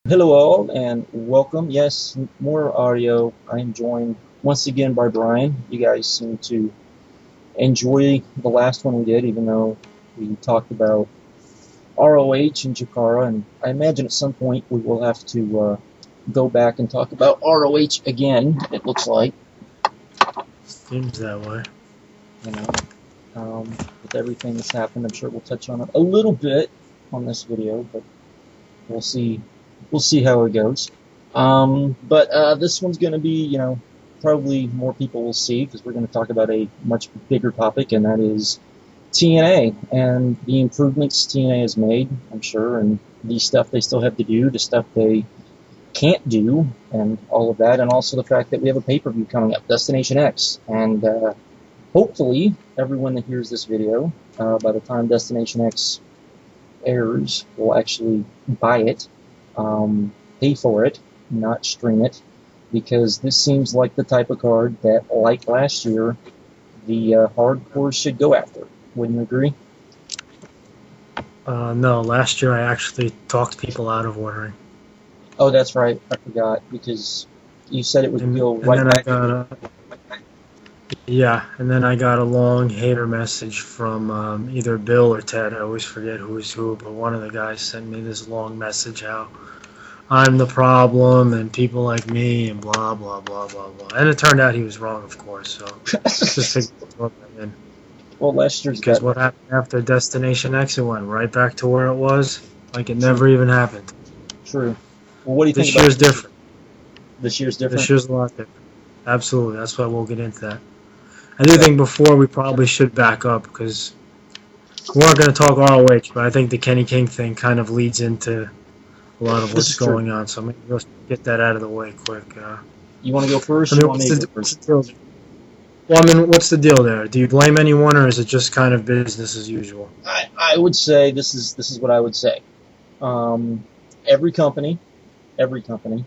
Hello all and welcome. Yes, more audio. I am joined once again by Brian. You guys seem to enjoy the last one we did, even though we talked about ROH and Jakara, and I imagine at some point we will have to go back and talk about ROH again, it looks like. Seems that way. You know, with everything that's happened, I'm sure we'll touch on it a little bit on this video, but we'll see. We'll see how it goes. But this one's going to be, probably more people will see because we're going to talk about a much bigger topic, and that is TNA and the improvements TNA has made, I'm sure, and the stuff they still have to do, the stuff they can't do, and all of that, and also the fact that we have a pay-per-view coming up, Destination X, and hopefully everyone that hears this video, by the time Destination X airs, will actually buy it. Pay for it, not stream it, because this seems like the type of card that, like last year, the hardcore should go after. Wouldn't you agree? No, last year I actually talked people out of ordering. Oh, that's right. I forgot, because you said it would go right back. And then I got a long hater message from either Bill or Ted. I always forget who's who, but one of the guys sent me this long message how I'm the problem and people like me and blah, blah, blah, blah, blah. And it turned out he was wrong, of course, so just figured that in. Well, last year's Because what happened after Destination X, it went right back to where it was, like it never even happened. True. Well, what do you think This year's different. This year's different? This year's a lot different. Absolutely, that's why we'll get into that. I do think before we probably should back up because we weren't going to talk ROH, but I think the Kenny King thing kind of leads into a lot of what's going on. So maybe let's get that out of the way quick. You want to go first? I mean, what's the deal there? Do you blame anyone, or is it just kind of business as usual? I would say this is what I would say. Every company, WWE,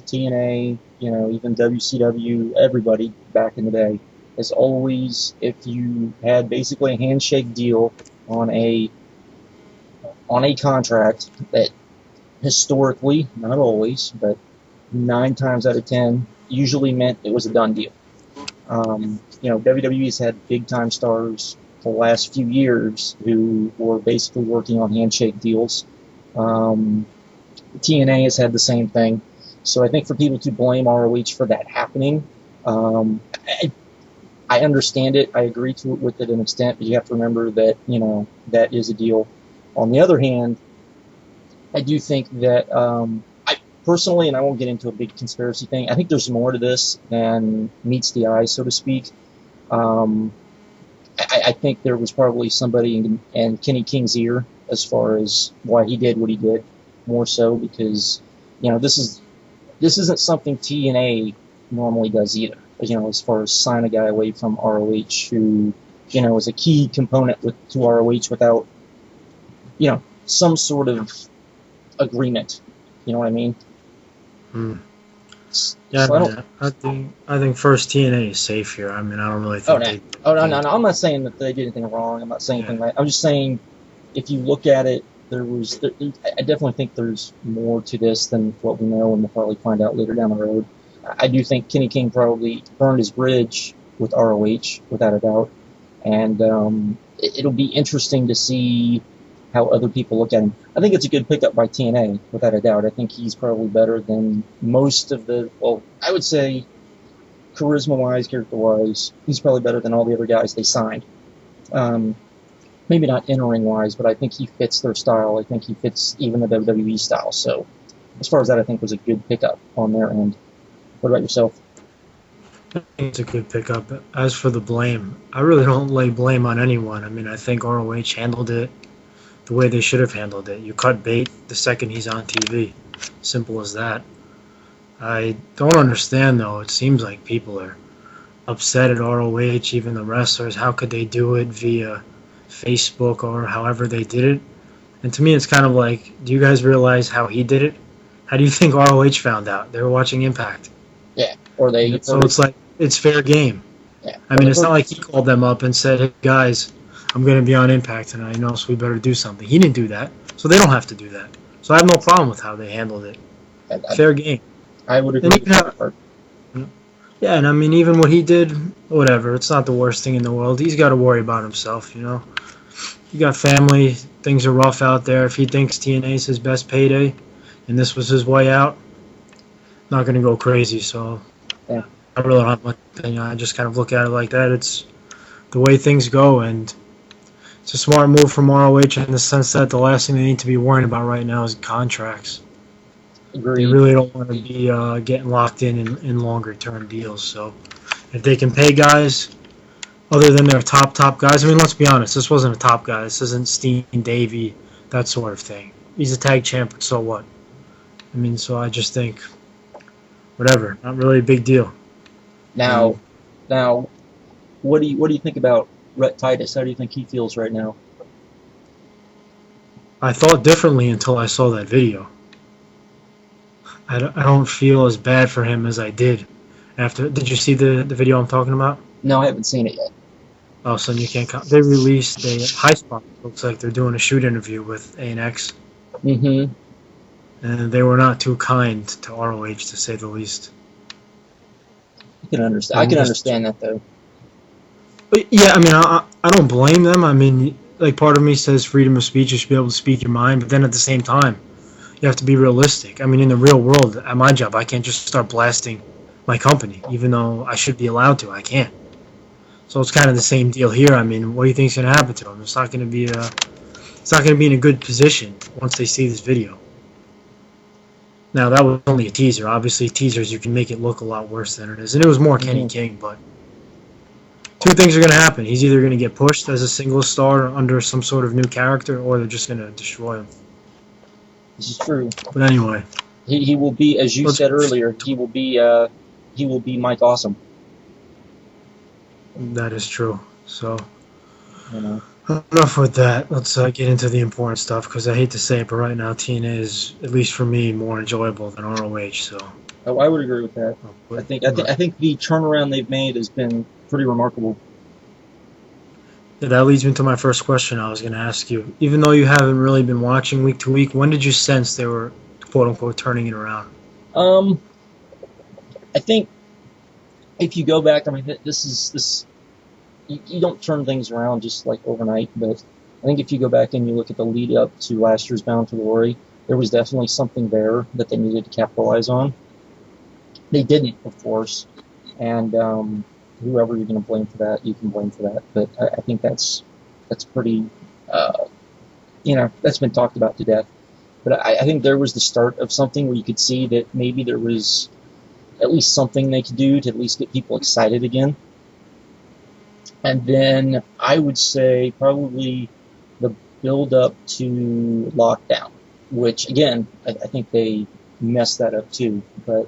TNA, even WCW, everybody back in the day, is always, if you had basically a handshake deal on a contract that historically, not always, but 9 times out of 10, usually meant it was a done deal. WWE's had big-time stars for the last few years who were basically working on handshake deals. TNA has had the same thing. So I think for people to blame ROH for that happening, I understand it. I agree with it to an extent, but you have to remember that, that is a deal. On the other hand, I do think that, I personally, and I won't get into a big conspiracy thing, I think there's more to this than meets the eye, so to speak. I think there was probably somebody in Kenny King's ear as far as why he did what he did, more so because, this isn't something TNA normally does either, as far as sign a guy away from ROH who, is a key component to ROH without, some sort of agreement. You know what I mean? Yeah, so I think first TNA is safe here. I mean, I don't really think no, I'm not saying that they did anything wrong. I'm not saying anything right. I'm just saying if you look at it, I definitely think there's more to this than what we know, and we'll probably find out later down the road. I do think Kenny King probably burned his bridge with ROH, without a doubt, and it'll be interesting to see how other people look at him. I think it's a good pickup by TNA, without a doubt. I think he's probably better than most of I would say charisma-wise, character-wise, he's probably better than all the other guys they signed. Maybe not in-ring-wise, but I think he fits their style. I think he fits even the WWE style. So, as far as that, I think was a good pickup on their end. What about yourself? I think it's a good pickup. As for the blame, I really don't lay blame on anyone. I mean, I think ROH handled it the way they should have handled it. You cut bait the second he's on TV. Simple as that. I don't understand, though. It seems like people are upset at ROH, even the wrestlers. How could they do it via Facebook or however they did it? And to me, it's kind of like, do you guys realize how he did it? How do you think ROH found out? They were watching Impact. Yeah, or they... So it's like, it's fair game. Yeah. I mean, it's not like he called them up and said, hey, guys, I'm going to be on Impact tonight, so we better do something. He didn't do that, so they don't have to do that. So I have no problem with how they handled it. Fair game. I would agree And with even that part. yeah, and I mean, even what he did, whatever. It's not the worst thing in the world. He's got to worry about himself, you know. You got family. Things are rough out there. If he thinks TNA is his best payday, and this was his way out, not going to go crazy. So Yeah. I really don't have much opinion. I just kind of look at it like that. It's the way things go, and it's a smart move from ROH in the sense that the last thing they need to be worrying about right now is contracts. Agreed. They really don't want to be getting locked in longer term deals. So if they can pay guys other than their top guys, I mean, let's be honest, this wasn't a top guy. This isn't Steen, Davey, that sort of thing. He's a tag champ, but so what? I mean, so I just think, whatever, not really a big deal. Now, what do you think about Rhett Titus? How do you think he feels right now? I thought differently until I saw that video. I don't feel as bad for him as I did after. Did you see the video I'm talking about? No, I haven't seen it yet. Oh, so you can't count. They released a high spot. Looks like they're doing a shoot interview with A&X. Mm-hmm. And they were not too kind to ROH, to say the least. I can understand that, though. But yeah, I mean, I don't blame them. I mean, like, part of me says freedom of speech, you should be able to speak your mind, but then at the same time, you have to be realistic. I mean, in the real world, at my job, I can't just start blasting my company, even though I should be allowed to. I can't. So it's kind of the same deal here. I mean, what do you think is going to happen to them? It's not going to be in a good position once they see this video. Now, that was only a teaser. Obviously, teasers, you can make it look a lot worse than it is. And it was more Kenny King, but two things are going to happen. He's either going to get pushed as a single star under some sort of new character, or they're just going to destroy him. This is true. But anyway, he will be, as you said earlier, he will be Mike Awesome. That is true. So, You know. enough with that. Let's get into the important stuff, because I hate to say it, but right now TNA is, at least for me, more enjoyable than ROH. So, I would agree with that. I think the turnaround they've made has been pretty remarkable. Yeah, that leads me to my first question I was going to ask you. Even though you haven't really been watching week to week, when did you sense they were, quote unquote, turning it around? I think if you go back, I mean, this. You don't turn things around just like overnight, but I think if you go back and you look at the lead up to last year's Bound for Glory, there was definitely something there that they needed to capitalize on. They didn't, of course, and whoever you're going to blame for that, you can blame for that. But I think that's pretty, that's been talked about to death. But I think there was the start of something where you could see that maybe there was at least something they could do to at least get people excited again. And then I would say probably the build-up to Lockdown, which, again, I think they messed that up too, but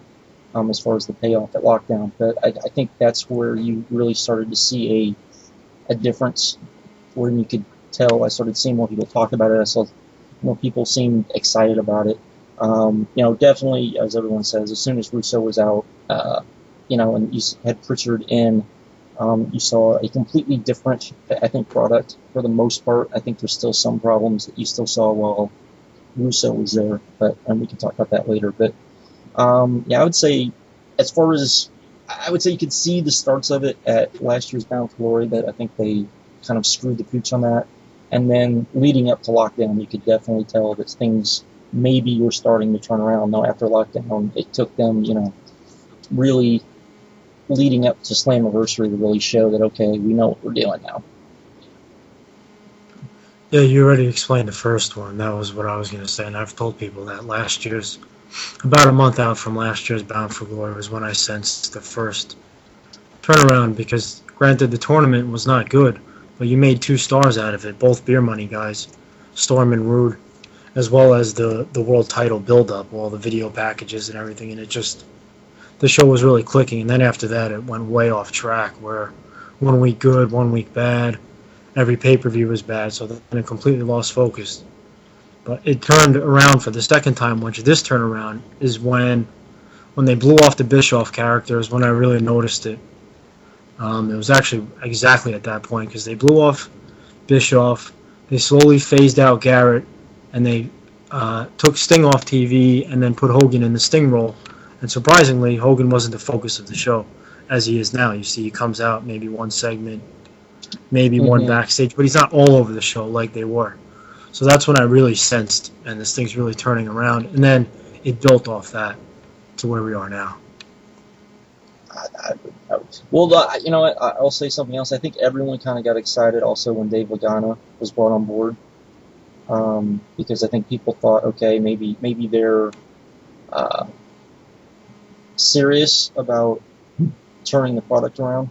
as far as the payoff at Lockdown. But I think that's where you really started to see a difference, where you could tell. I started seeing more people talk about it. I saw more people seemed excited about it. Definitely, as everyone says, as soon as Russo was out, and you had Pritchard in, you saw a completely different, I think, product for the most part. I think there's still some problems that you still saw while Russo was there, and we can talk about that later. But I would say, as far as I would say, you could see the starts of it at last year's Bound for Glory. That I think they kind of screwed the pooch on that, and then leading up to Lockdown, you could definitely tell that things maybe were starting to turn around. Now after Lockdown, it took them, really leading up to Slammiversary to really show that, okay, we know what we're doing now. Yeah, you already explained the first one. That was what I was going to say, and I've told people that about a month out from last year's Bound for Glory was when I sensed the first turnaround, because granted the tournament was not good, but you made 2 stars out of it, both beer money guys, Storm and Rude, as well as the world title build-up, all the video packages and everything, and the show was really clicking. And then after that, it went way off track, where 1 week good, 1 week bad, every pay-per-view was bad, so then it completely lost focus. But it turned around for the second time, which this turnaround is when they blew off the Bischoff character is when I really noticed it. It was actually exactly at that point, because they blew off Bischoff, they slowly phased out Garrett, and they took Sting off TV and then put Hogan in the Sting role. And surprisingly, Hogan wasn't the focus of the show, as he is now. You see, he comes out maybe one segment, maybe one Mm-hmm. backstage, but he's not all over the show like they were. So that's when I really sensed, and this thing's really turning around. And then it built off that to where we are now. Well, you know what? I'll say something else. I think everyone kind of got excited also when Dave Lagana was brought on board, because I think people thought, okay, maybe they're serious about turning the product around.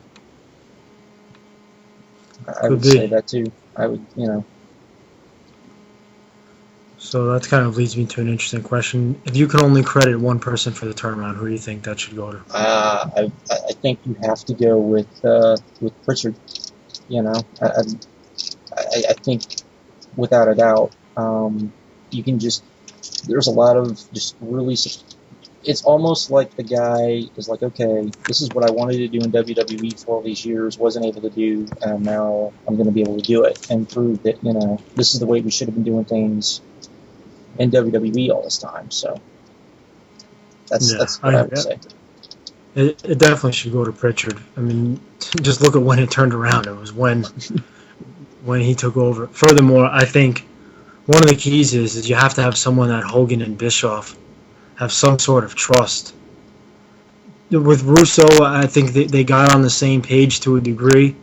I would say that too. I would, you know. So that kind of leads me to an interesting question. If you could only credit one person for the turnaround, who do you think that should go to? I think you have to go with Pritchard. You know, I think without a doubt, you can just. There's a lot of just really. It's almost like the guy is like, okay, this is what I wanted to do in WWE for all these years, wasn't able to do, and now I'm going to be able to do it and prove that, you know, this is the way we should have been doing things in WWE all this time. So that's what I would say. It definitely should go to Pritchard. I mean, just look at when it turned around. It was when he took over. Furthermore, I think one of the keys is you have to have someone that Hogan and Bischoff have some sort of trust. With Russo, I think they got on the same page to a degree,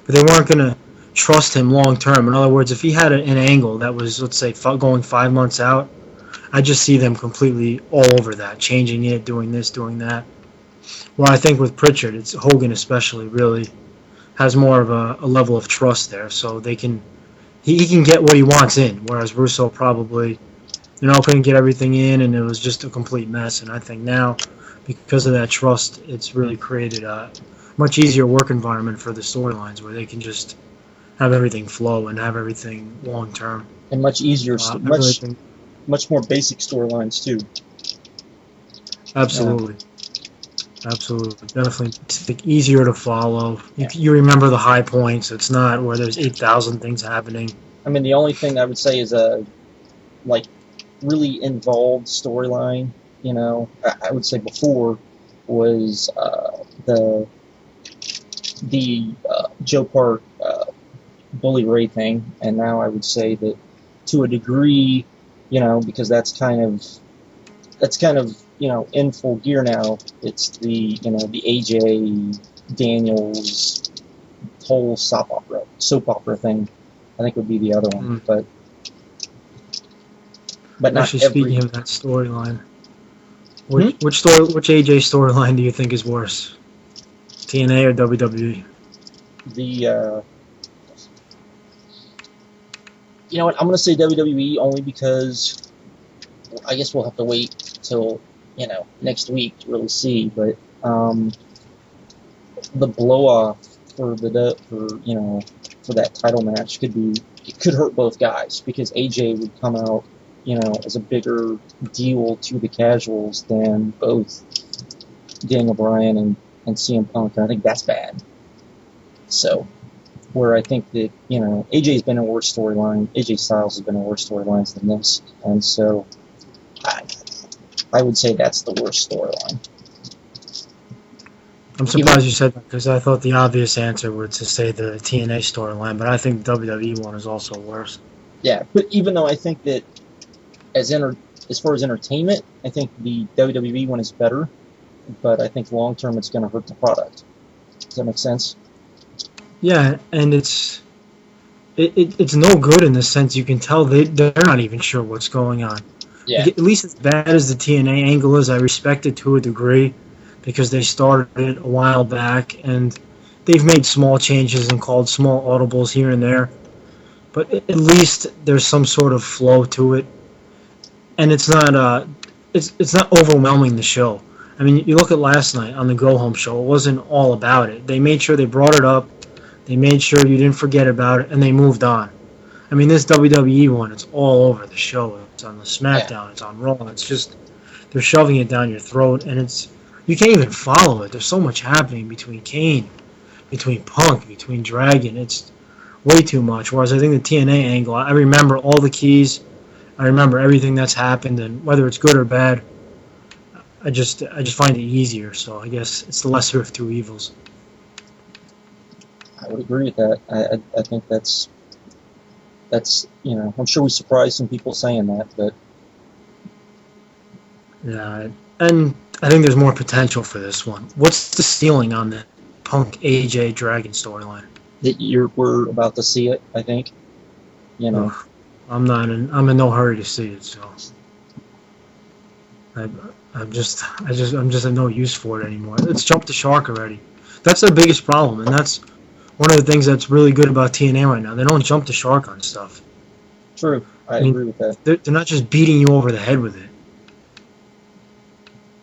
but they weren't going to trust him long term. In other words, if he had an angle that was, let's say, going 5 months out, I just see them completely all over that, changing it, doing this, doing that. Well, I think with Pritchard, it's Hogan especially really has more of a level of trust there, so he can get what he wants in, whereas Russo probably couldn't get everything in, and it was just a complete mess. And I think now, because of that trust, it's really created a much easier work environment for the storylines where they can just have everything flow and have everything long term. And much easier, much more basic storylines too. Absolutely. Absolutely. Definitely easier to follow. You remember the high points. It's not where there's 8,000 things happening. I mean, the only thing I would say is like really involved storyline, you know, I would say before was the Joe Park Bully Ray thing, and now I would say that to a degree, you know, because that's kind of you know in full gear now. It's the AJ Daniels whole soap opera thing. I think would be the other one, but not actually speaking of that storyline, which AJ storyline do you think is worse, TNA or WWE? You know what, I'm going to say WWE only because I guess we'll have to wait till, you know, next week to really see, but the blow off for that title match could hurt both guys, because AJ would come out, you know, as a bigger deal to the casuals than both Daniel Bryan and CM Punk. I think that's bad. So, where I think that, you know, AJ's been a worse storyline, AJ Styles has been a worse storylines than this, and so I would say that's the worst storyline. I'm surprised you said that, because I thought the obvious answer was to say the TNA storyline, but I think the WWE one is also worse. Yeah, but even though I think that as far as entertainment, I think the WWE one is better, but I think long term it's going to hurt the product. Does that make sense? Yeah, and it's no good in the sense you can tell they're not even sure what's going on. Yeah. At least as bad as the TNA angle is, I respect it to a degree, because they started it a while back and they've made small changes and called small audibles here and there, but at least there's some sort of flow to it, and it's not overwhelming the show. I mean, you look at last night on the Go Home show, it wasn't all about it. They made sure they brought it up, they made sure you didn't forget about it, and they moved on. I mean, this WWE one, it's all over the show. It's on the SmackDown, It's on Raw. It's just, they're shoving it down your throat, and you can't even follow it. There's so much happening between Kane, between Punk, between Dragon. It's way too much. Whereas I think the TNA angle, I remember all the keys. I remember everything that's happened, and whether it's good or bad, I just find it easier. So I guess it's the lesser of two evils. I would agree with that. I think that's I'm sure we surprised some people saying that, but Yeah, and I think there's more potential for this one. What's the ceiling on the Punk AJ Dragon storyline? we're about to see it. I think. Ugh, I'm in no hurry to see it, so I'm just in no use for it anymore. It's jumped the shark already. That's their biggest problem, and that's one of the things that's really good about TNA right now. They don't jump the shark on stuff. True. I mean, agree with that. They're not just beating you over the head with it.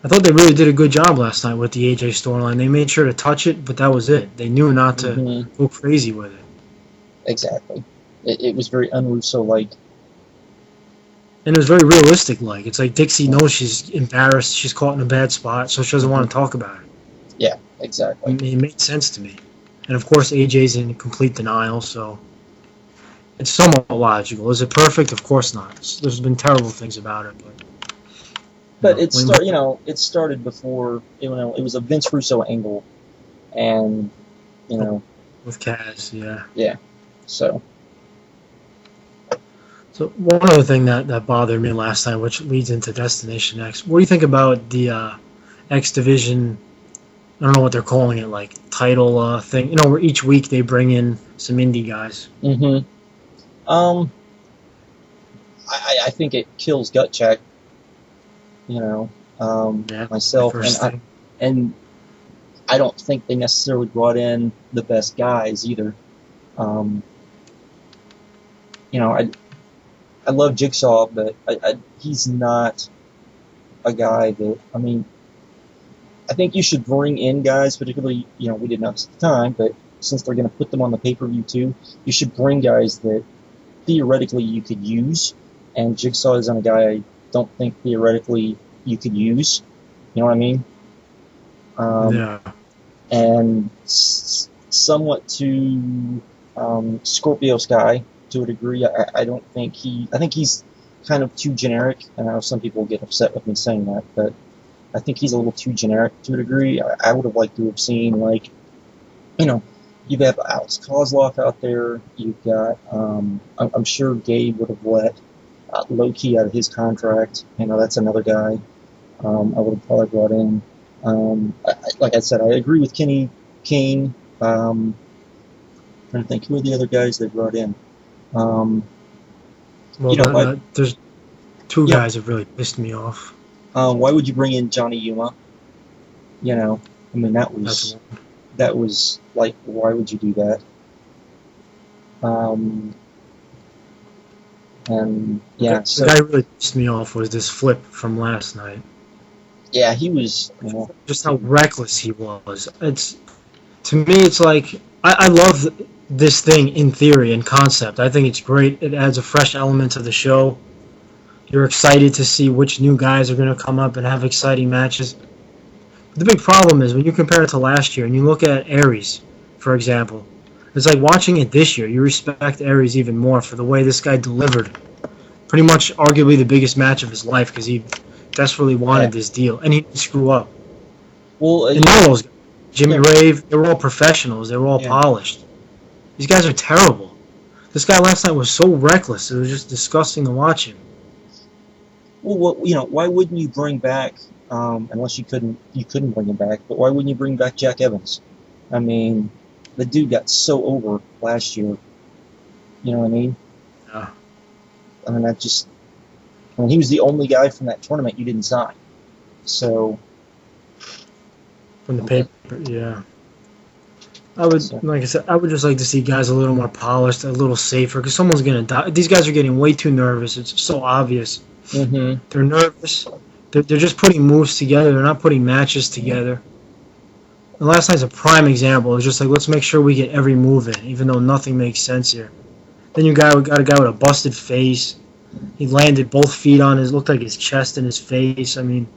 I thought they really did a good job last night with the AJ storyline. They made sure to touch it, but that was it. They knew not to go crazy with it. Exactly. It was very un-Russo-like. And it was very realistic-like. It's like Dixie knows she's embarrassed, she's caught in a bad spot, so she doesn't want to talk about it. Yeah, exactly. It made sense to me. And of course, AJ's in complete denial, so it's somewhat logical. Is it perfect? Of course not. There's been terrible things about it, but it started before. It was a Vince Russo angle, and with Kaz, yeah. Yeah. So one other thing that bothered me last night, which leads into Destination X. What do you think about the X Division? I don't know what they're calling it, like title thing. Where each week they bring in some indie guys. I think it kills gut check. Myself and I don't think they necessarily brought in the best guys either. I love Jigsaw, but he's not a guy that, I think you should bring in guys, particularly, we didn't know this at the time, but since they're going to put them on the pay-per-view too, you should bring guys that theoretically you could use, and Jigsaw isn't a guy I don't think theoretically you could use. You know what I mean? Yeah. And somewhat to Scorpio Sky, to a degree. I think he's kind of too generic. I know some people get upset with me saying that, but I think he's a little too generic to a degree. I would have liked to have seen, you have Alex Kozlov out there. You've got, I'm sure Gabe would have let Low-Key out of his contract. That's another guy I would have probably brought in. Like I said, I agree with Kenny Kane. Trying to think, who are the other guys they brought in? There's two guys that really pissed me off. Why would you bring in Johnny Yuma? That was like, why would you do that? The guy who really pissed me off was this Flip from last night. Yeah, he was just how reckless he was. To me, it's like I love this thing in theory and concept. I think it's great. It adds a fresh element to the show. You're excited to see which new guys are going to come up and have exciting matches. But the big problem is when you compare it to last year and you look at Aries, for example, it's like watching it this year. You respect Aries even more for the way this guy delivered. Pretty much arguably the biggest match of his life because he desperately wanted this deal, and he didn't screw up. Well, and all those guys, Jimmy Rave, they were all professionals. They were all polished. These guys are terrible. This guy last night was so reckless. It was just disgusting to watch him. Well, why wouldn't you bring back, unless you couldn't bring him back, but why wouldn't you bring back Jack Evans? The dude got so over last year. You know what I mean? Yeah. He was the only guy from that tournament you didn't sign. So. From the paper, yeah. Like I said, I would just like to see guys a little more polished, a little safer, because someone's going to die. These guys are getting way too nervous. It's so obvious. Mm-hmm. They're nervous. They're just putting moves together. They're not putting matches together. And last night's a prime example. It was just like, let's make sure we get every move in, even though nothing makes sense here. Then you got a guy with a busted face. He landed both feet on looked like his chest and his face. That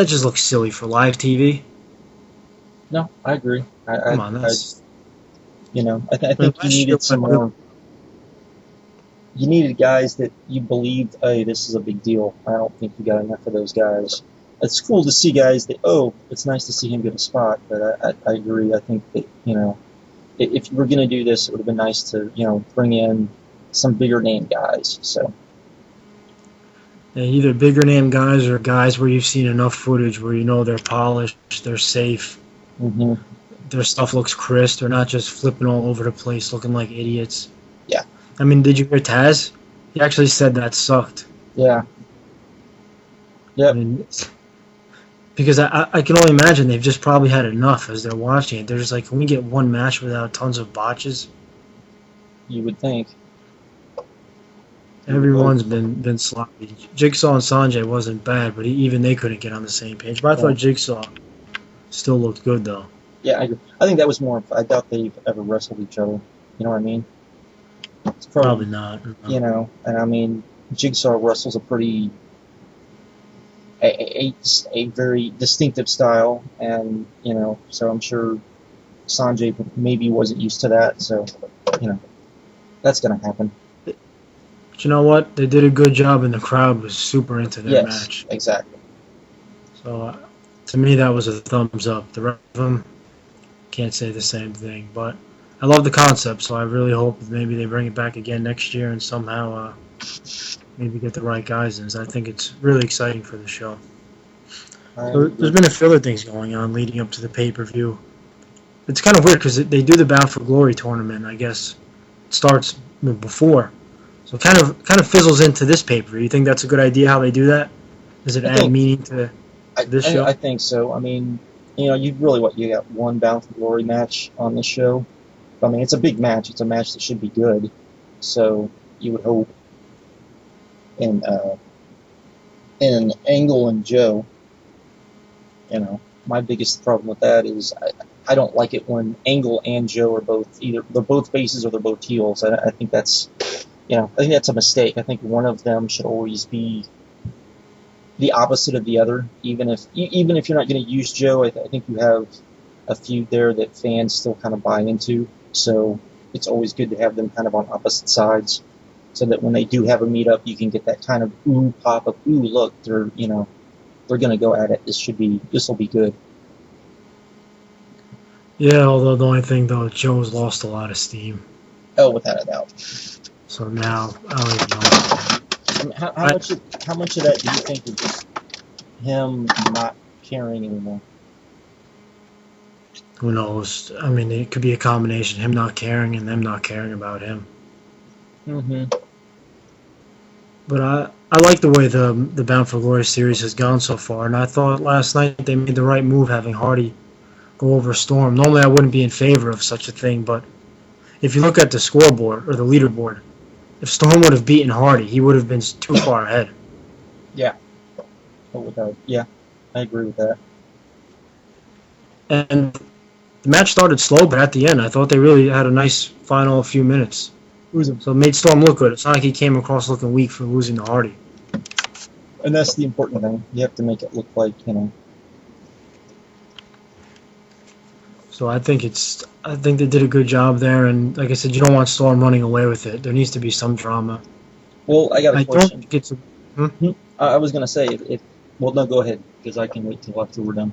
just looks silly for live TV. No, I agree. Come on, that's... I think you needed some more. you needed guys that you believed, hey, this is a big deal. I don't think you got enough of those guys. It's cool to see guys that, oh, it's nice to see him get a spot, but I agree. I think that, if you were going to do this, it would have been nice to, bring in some bigger name guys. So. Yeah, either bigger name guys or guys where you've seen enough footage where you know they're polished, they're safe, their stuff looks crisp, they're not just flipping all over the place looking like idiots. Yeah. I mean, did you hear Taz? He actually said that sucked. Yeah. Yep. I mean, because I can only imagine they've just probably had enough as they're watching it. They're just like, can we get one match without tons of botches? You would think. Everyone's been sloppy. Jigsaw and Sanjay wasn't bad, but even they couldn't get on the same page. But I thought Jigsaw still looked good, though. Yeah, I agree. I think that was more. I doubt they've ever wrestled each other. You know what I mean? It's probably not. And I mean, Jigsaw wrestles a pretty, a very distinctive style, and so I'm sure Sanjay maybe wasn't used to that. So, that's gonna happen. But you know what? They did a good job, and the crowd was super into their match. Exactly. So, to me, that was a thumbs up. The rest of them can't say the same thing, but I love the concept, so I really hope maybe they bring it back again next year and somehow maybe get the right guys in. I think it's really exciting for the show. So there's been a few other things going on leading up to the pay-per-view. It's kind of weird because they do the Bound for Glory tournament, I guess. It starts before. So it kind of fizzles into this pay-per-view. You think that's a good idea how they do that? Does it add meaning to this show? I think so. I mean, you got one Bound for Glory match on this show. I mean, it's a big match. It's a match that should be good. So you would hope in Angle and Joe, my biggest problem with that is I don't like it when Angle and Joe are they're both faces or they're both heels. I think that's a mistake. I think one of them should always be the opposite of the other. Even if you're not going to use Joe, I think you have a feud there that fans still kind of buy into. So it's always good to have them kind of on opposite sides, so that when they do have a meetup, you can get that kind of ooh pop of ooh look, they're going to go at it. This will be good. Yeah, although the only thing though, Joe's lost a lot of steam. Oh, without a doubt. So now I don't even know. I mean, how much of that do you think is just him not caring anymore? Who knows? I mean, it could be a combination, him not caring and them not caring about him. But I like the way the Bound for Glory series has gone so far, and I thought last night they made the right move having Hardy go over Storm. Normally I wouldn't be in favor of such a thing, but if you look at the scoreboard, or the leaderboard, if Storm would have beaten Hardy, he would have been too far ahead. Yeah. I agree with that. And the match started slow, but at the end, I thought they really had a nice final few minutes. So it made Storm look good. It's not like he came across looking weak for losing to Hardy. And that's the important thing. You have to make it look like, So I think they did a good job there, and like I said, you don't want Storm running away with it. There needs to be some drama. Well, I got a question. Don't think it's I was going to say, well, no, go ahead, because I can wait till after we're done.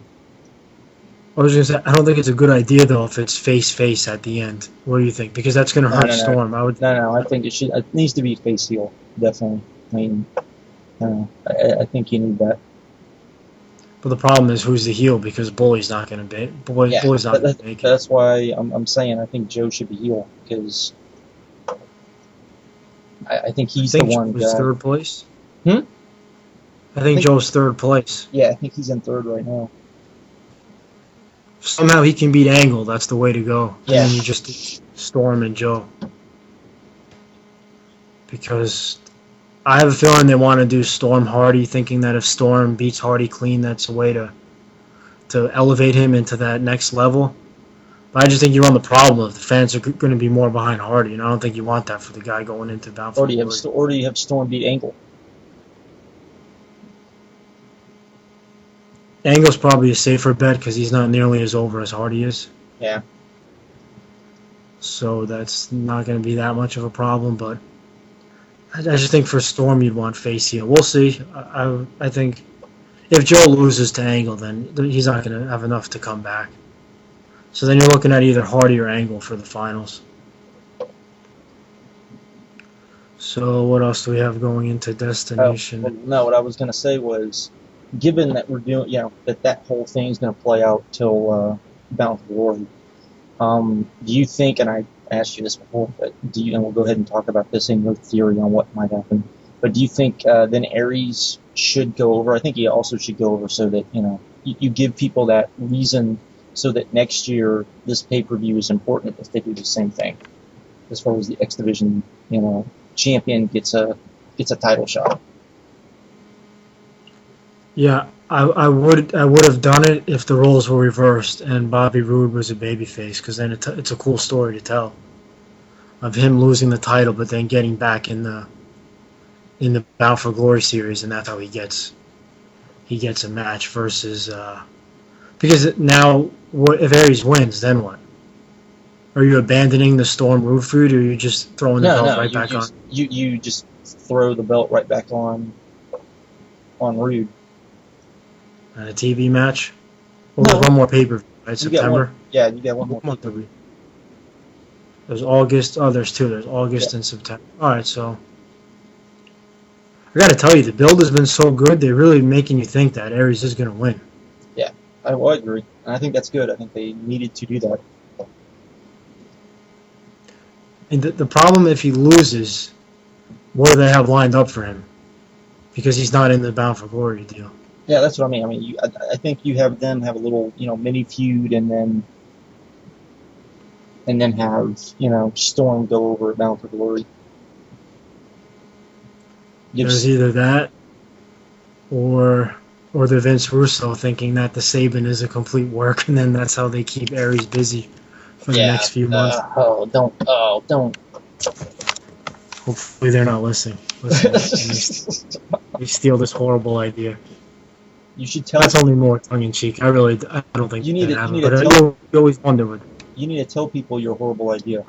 I was going to say, I don't think it's a good idea, though, if it's face-face at the end. What do you think? Because that's going to hurt Storm. No, I think it needs to be face-heel, definitely. I mean, I think you need that. But the problem is, who's the heel? Because Bully's not going to be. Bully's not going to make it. That's why I'm saying I think Joe should be heel, because I think he's the one guy. Joe's third place? I think Joe's third place. Yeah, I think he's in third right now. Somehow he can beat Angle. That's the way to go. Yeah. And then you just Storm and Joe. Because I have a feeling they want to do Storm Hardy, thinking that if Storm beats Hardy clean, that's a way to elevate him into that next level. But I just think you run the problem of the fans are going to be more behind Hardy, and I don't think you want that for the guy going into Bound for Glory. Or do you have Storm beat Angle? Angle's probably a safer bet because he's not nearly as over as Hardy is. Yeah. So that's not going to be that much of a problem, but I just think for Storm you'd want face heel. We'll see. I think if Joe loses to Angle, then he's not going to have enough to come back. So then you're looking at either Hardy or Angle for the finals. So what else do we have going into Destination? Well, no, what I was going to say was, given that we're doing, that whole thing is going to play out till Bound for Glory, do you think, and I asked you this before, but and we'll go ahead and talk about this in your theory on what might happen, but do you think then Aries should go over? I think he also should go over so that, you give people that reason so that next year this pay-per-view is important if they do the same thing, as far as the X Division, champion gets a title shot. Yeah, I would have done it if the roles were reversed and Bobby Roode was a babyface, because then it's a cool story to tell of him losing the title but then getting back in the Bound for Glory series, and that's how he gets a match versus because now if Aries wins, then what? Are you abandoning the Storm Roode feud, or are you just throwing the belt right back on? You just throw the belt right back on Roode. And a TV match? Well, there's one more pay-per-view, right? September? You got one more. There's August. Oh, there's two. There's August and September. All right, so I got to tell you, the build has been so good, they're really making you think that Aries is going to win. Yeah, I agree. And I think that's good. I think they needed to do that. And the problem, if he loses, what do they have lined up for him? Because he's not in the Bound for Glory deal. Yeah, that's what I mean. I mean, I think you have them have a little, mini feud, and then have, Storm go over at Bound for Glory. There's either that, or the Vince Russo thinking that the Sabin is a complete work, and then that's how they keep Aries busy for the next few months. Don't. Hopefully they're not listening. They steal this horrible idea. You should tell. That's only more tongue in cheek. I don't think you need to. You always wonder what. You need to tell people your horrible idea.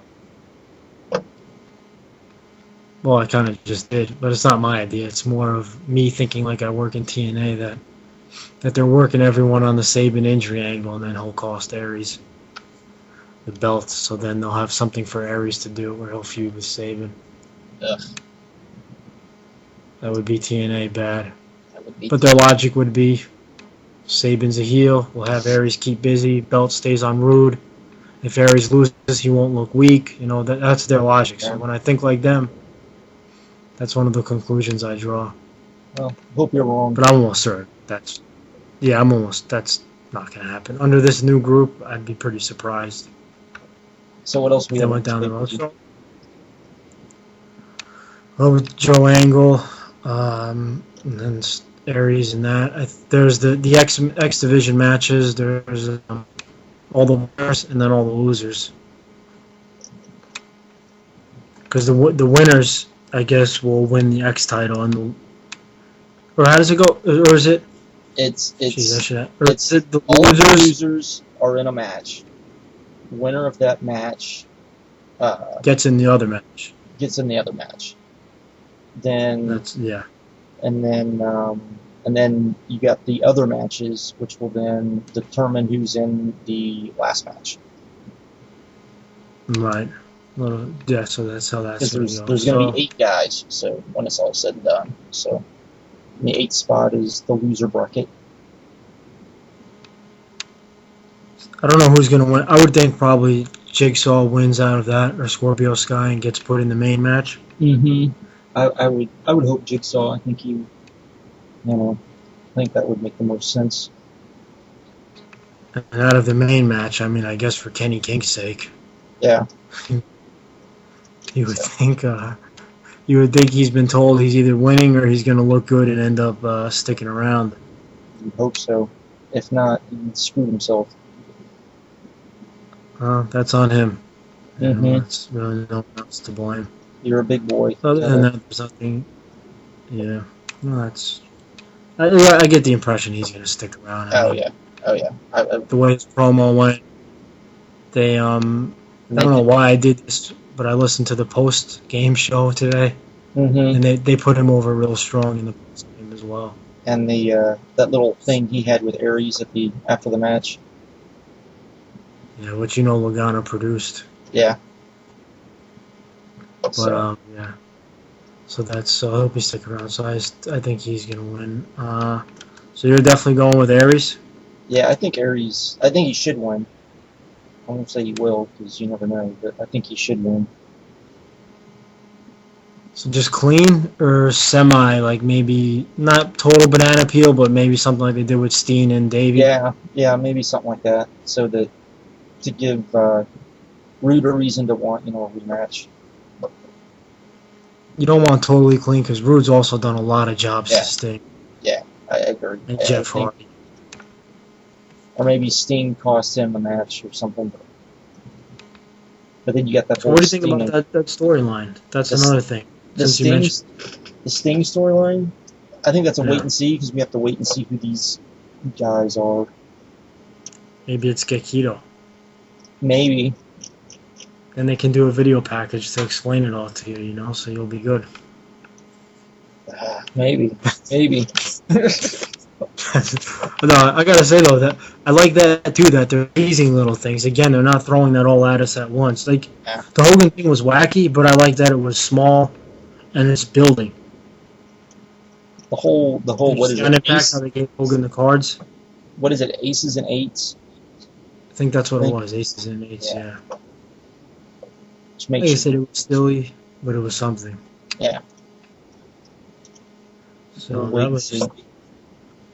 Well, I kind of just did, but it's not my idea. It's more of me thinking like I work in TNA that they're working everyone on the Sabin injury angle, and then he'll cost Aries the belt. So then they'll have something for Aries to do where he'll feud with Sabin. Ugh. That would be TNA bad. But their logic would be Sabin's a heel. We'll have Aries keep busy. Belt stays on Roode. If Aries loses, he won't look weak. That's their logic. So when I think like them, that's one of the conclusions I draw. Well, hope you're wrong. But I'm almost certain that's not going to happen. Under this new group, I'd be pretty surprised. So what else we have? Went down the road. Well, with Joe Angle, and then Aries and that. There's the X Division matches. There's all the winners and then all the losers. Because the winners, I guess, will win the X title, or how does it go? Or is it? The losers are in a match. The winner of that match gets in the other match. Then and then you got the other matches, which will then determine who's in the last match. Right. Well, yeah. So that's how that's going to go. There's going to be 8 guys. So when it's all said and done, so the 8th spot is the loser bracket. I don't know who's going to win. I would think probably Jigsaw wins out of that, or Scorpio Sky, and gets put in the main match. Mm-hmm. I would hope Jigsaw. I think I think that would make the most sense. And out of the main match, I mean, I guess for Kenny King's sake. Yeah. You would think he's been told he's either winning or he's going to look good and end up sticking around. I hope so. If not, he screwed himself. That's on him. Mm-hmm. It's really no one else to blame. You're a big boy. Other than that, there's nothing. Yeah. No, that's. I get the impression he's going to stick around. Yeah. The way his promo went, I don't know why I did this, but I listened to the post-game show today. Mm-hmm. and they put him over real strong in the game as well. And the that little thing he had with Aries after the match. Yeah, which Logano produced. Yeah. But So. yeah. So I hope he stick around. So I think he's gonna win. So you're definitely going with Aries. Yeah, I think Aries. I think he should win. I won't say he will because you never know, but I think he should win. So just clean or semi, like maybe not total banana peel, but maybe something like they did with Steen and Davey. Yeah, maybe something like that. So that to give Rude a reason to want a rematch. You don't want totally clean because Rude's also done a lot of jobs to Sting. Yeah, I agree. And Jeff Hardy. Or maybe Sting cost him a match or something. But then you got that. So what do you think about that storyline? That's another thing. The Sting storyline. I think that's a wait and see because we have to wait and see who these guys are. Maybe it's Gekido. Maybe. Then they can do a video package to explain it all to you, so you'll be good. Maybe. No, I gotta say though that I like that too. That they're teasing little things. Again, they're not throwing that all at us at once. Like the Hogan thing was wacky, but I like that it was small and it's building. The whole what is it? How they gave Hogan the cards. What is it? Aces and eights. I think that's what it was. Aces and eights. Yeah. Like I said, it was silly, but it was something. Yeah. So that was.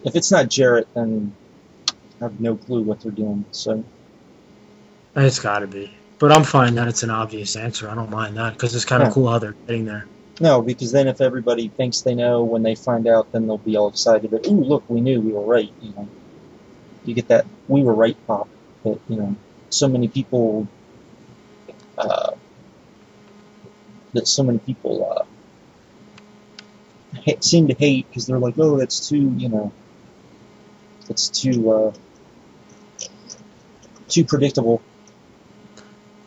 If it's not Jarrett, then I have no clue what they're doing. So. It's got to be, but I'm fine that it's an obvious answer. I don't mind that because it's kind of cool how they're getting there. No, because then if everybody thinks they know when they find out, then they'll be all excited. But, ooh, look, we knew we were right. You get that we were right pop. But so many people. Seem to hate because they're like, oh, that's too, it's too predictable.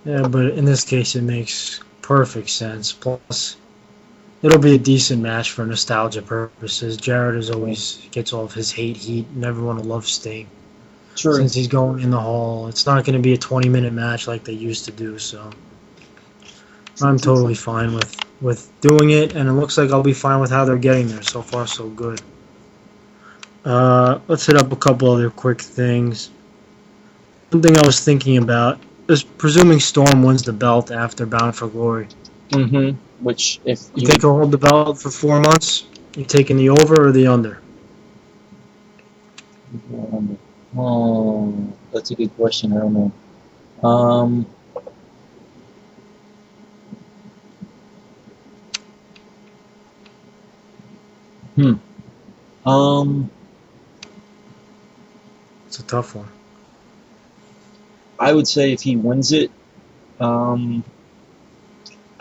Yeah, but in this case, it makes perfect sense. Plus, it'll be a decent match for nostalgia purposes. Jarrett always gets all of his heat, and everyone will love Sting. True. Since he's going in the hall, it's not going to be a 20-minute match like they used to do, so I'm totally fine with doing it, and it looks like I'll be fine with how they're getting there. So far, so good. Let's hit up a couple other quick things. Something I was thinking about is presuming Storm wins the belt after Bound for Glory. Mm-hmm. Which, if you think he'll hold the belt for 4 months, you taking the over or the under? Oh, that's a good question. I don't know. It's a tough one. I would say if he wins it, I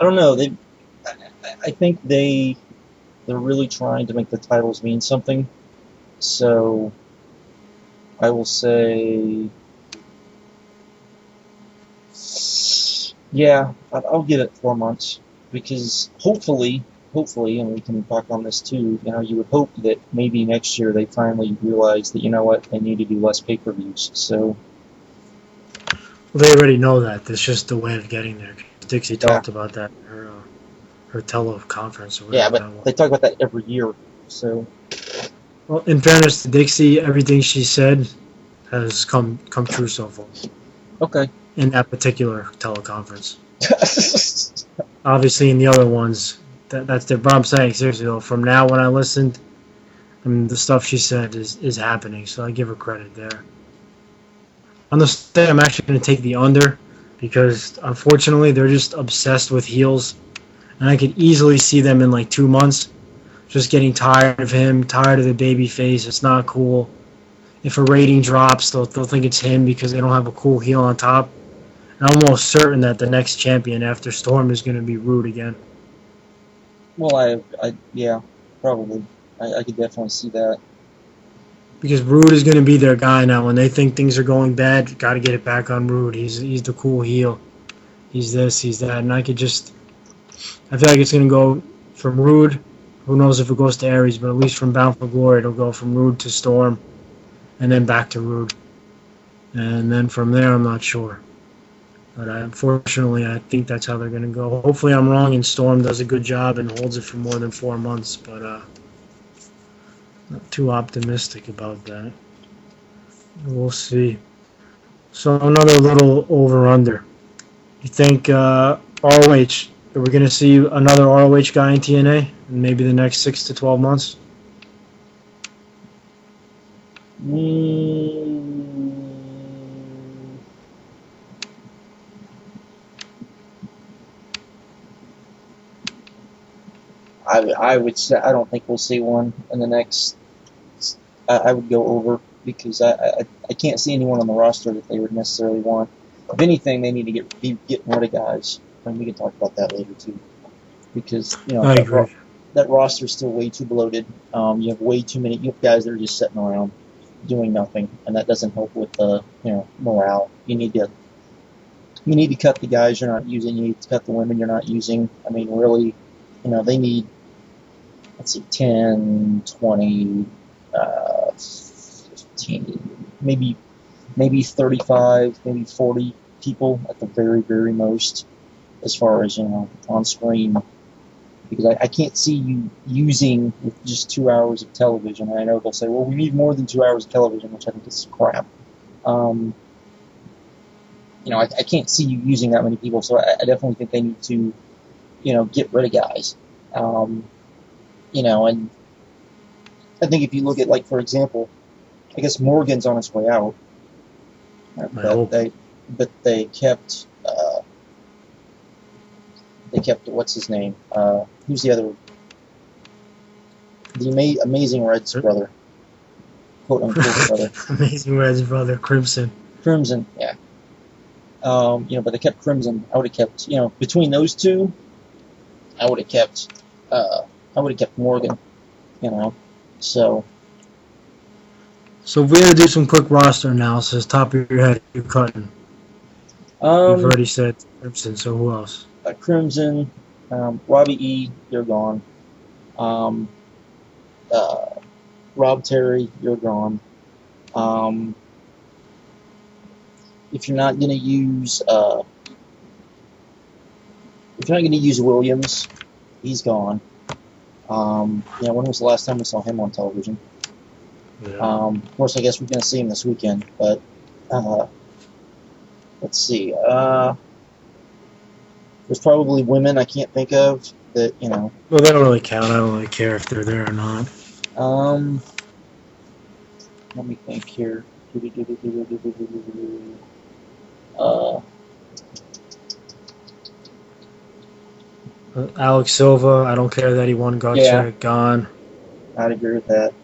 don't know. I think they're really trying to make the titles mean something. So I will say, yeah, I'll give it 4 months because hopefully, and we can talk on this too, you would hope that maybe next year they finally realize that, they need to do less pay-per-views. So. Well, they already know that. It's just the way of getting there. Dixie talked about that in her teleconference. Yeah, but they talk about that every year. So. Well, in fairness to Dixie, everything she said has come true so far. Okay. In that particular teleconference. Obviously, in the other ones, that's different. But I'm saying, seriously, though, from now when I listened, the stuff she said is happening, so I give her credit there. On this thing, I'm actually going to take the under because, unfortunately, they're just obsessed with heels, and I could easily see them in like 2 months just getting tired of him, tired of the baby face. It's not cool. If a rating drops, they'll think it's him because they don't have a cool heel on top. And I'm almost certain that the next champion after Storm is going to be Rude again. Well, yeah, probably. I could definitely see that. Because Rude is going to be their guy now. When they think things are going bad, got to get it back on Rude. He's the cool heel. He's this, he's that. And I feel like it's going to go from Rude. Who knows if it goes to Aries, but at least from Bound for Glory, it'll go from Rude to Storm, and then back to Rude. And then from there, I'm not sure. But unfortunately, I think that's how they're going to go. Hopefully I'm wrong and Storm does a good job and holds it for more than 4 months, but not too optimistic about that. We'll see. So another little over-under. You think ROH, are we going to see another ROH guy in TNA in maybe the next 6 to 12 months? I would say I don't think we'll see one in the next. I would go over because I can't see anyone on the roster that they would necessarily want. If anything, they need to get rid of guys, and we can talk about that later too. Because I agree. That roster is still way too bloated. You have way too many. You have guys that are just sitting around doing nothing, and that doesn't help with morale. You need to cut the guys you're not using. You need to cut the women you're not using. I mean, really, they need, let's see, 10, 20, 15, maybe 35, maybe 40 people at the very, very most, as far as on screen. Because I can't see you using with just 2 hours of television. And I know they'll say, well, we need more than 2 hours of television, which I think is crap. I can't see you using that many people, so I definitely think they need to, get rid of guys. And I think if you look at, like, for example, I guess Morgan's on his way out. But they kept what's his name? Who's the other? The Amazing Red's brother, quote unquote brother. Amazing Red's brother, Crimson. Crimson, yeah. But they kept Crimson. I would have kept, between those two, I would have kept Morgan. So if we had to do some quick roster analysis, top of your head, you're cutting. You've already said Crimson, so who else? Crimson, Robbie E, you're gone. Rob Terry, you're gone. If you're not going to use Williams, he's gone. When was the last time we saw him on television? Yeah. Of course, I guess we're going to see him this weekend, but let's see. There's probably women I can't think of that, Well, they don't really count. I don't really care if they're there or not. Let me think here. Alex Silva, I don't care that he won gut check. Gone. I'd agree with that.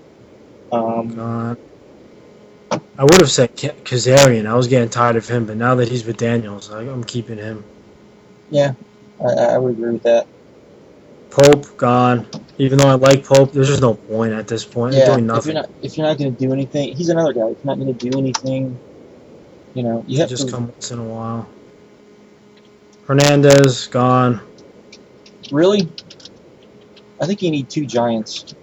Gone. I would have said Kazarian. I was getting tired of him, but now that he's with Daniels, I'm keeping him. Yeah, I would agree with that. Pope, gone. Even though I like Pope, there's just no point at this point. Yeah, doing nothing. if you're not going to do anything, he's another guy. If you're not going to do anything, you have just to come once in a while. Hernandez, gone. Really? I think you need two giants.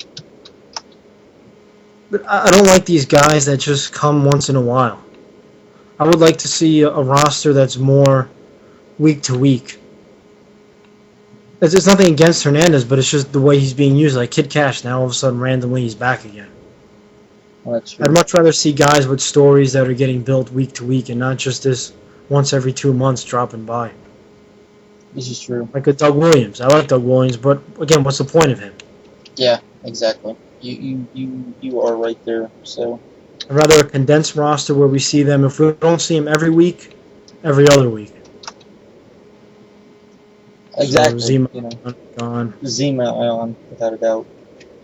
But I don't like these guys that just come once in a while. I would like to see a roster that's more week to week. It's nothing against Hernandez, but it's just the way he's being used. Like Kid Cash, now all of a sudden randomly he's back again. Well, that's true. I'd much rather see guys with stories that are getting built week to week and not just this once every 2 months dropping by. This is true. Like a Doug Williams. I like Doug Williams, but again, what's the point of him? Yeah, exactly. You are right there. So I'd rather a condensed roster where we see them. If we don't see them every week, every other week. Exactly. So Zima gone. Zima on, without a doubt.